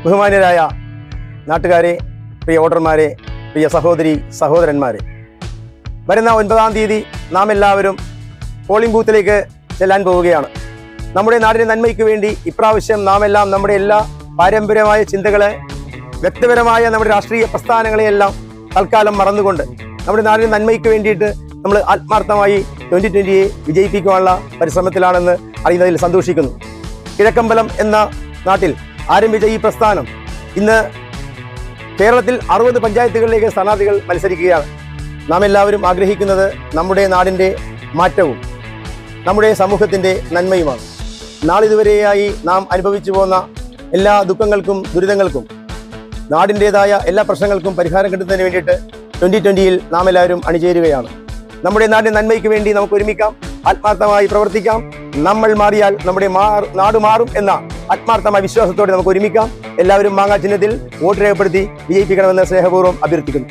ബഹുമാന്യരായ നാട്ടുകാരെ, പ്രിയ വോട്ടർമാരെ, പ്രിയ സഹോദരി സഹോദരന്മാരെ, വരുന്ന 9-ാം തീയതി നാം എല്ലാവരും പോളിംഗ് ബൂത്തിലേക്ക് ചെല്ലാൻ പോവുകയാണ്. നമ്മുടെ നാടിൻ്റെ നന്മയ്ക്ക് വേണ്ടി ഇപ്രാവശ്യം നാം എല്ലാം നമ്മുടെ എല്ലാ പാരമ്പര്യമായ ചിന്തകളെ, വ്യക്തിപരമായ നമ്മുടെ രാഷ്ട്രീയ പ്രസ്ഥാനങ്ങളെയെല്ലാം തൽക്കാലം മറന്നുകൊണ്ട് നമ്മുടെ നാടിൻ്റെ നന്മയ്ക്ക് വേണ്ടിയിട്ട് നമ്മൾ ആത്മാർത്ഥമായി 2020 വിജയിപ്പിക്കാനുള്ള പരിശ്രമത്തിലാണെന്ന് അറിയുന്നതിൽ സന്തോഷിക്കുന്നു. കിഴക്കമ്പലം എന്ന നാട്ടിൽ ആരംഭിച്ച ഈ പ്രസ്ഥാനം ഇന്ന് കേരളത്തിൽ 60 പഞ്ചായത്തുകളിലേക്ക് സ്ഥാനാർത്ഥികൾ മത്സരിക്കുകയാണ്. നാം എല്ലാവരും ആഗ്രഹിക്കുന്നത് നമ്മുടെ നാടിൻ്റെ മാറ്റവും നമ്മുടെ സമൂഹത്തിൻ്റെ നന്മയുമാണ്. നാളിതുവരെയായി നാം അനുഭവിച്ചു പോന്ന എല്ലാ ദുഃഖങ്ങൾക്കും ദുരിതങ്ങൾക്കും നാടിൻ്റെതായ എല്ലാ പ്രശ്നങ്ങൾക്കും പരിഹാരം കിട്ടുന്നതിന് വേണ്ടിയിട്ട് 2020 നാം എല്ലാവരും അണിചേരുകയാണ്. നമ്മുടെ നാടിൻ്റെ നന്മയ്ക്ക് വേണ്ടി നമുക്ക് ഒരുമിക്കാം, ആത്മാർത്ഥമായി പ്രവർത്തിക്കാം. നമ്മൾ മാറിയാൽ നമ്മുടെ നാട് മാറും എന്ന ആത്മാർത്ഥമായ വിശ്വാസത്തോടെ നമുക്ക് ഒരുമിക്കാം. എല്ലാവരും മാങ്ങാ ചിഹ്നത്തിൽ വോട്ട് രേഖപ്പെടുത്തി വിജയിപ്പിക്കണമെന്ന് സ്നേഹപൂർവ്വം അഭ്യർത്ഥിക്കുന്നു.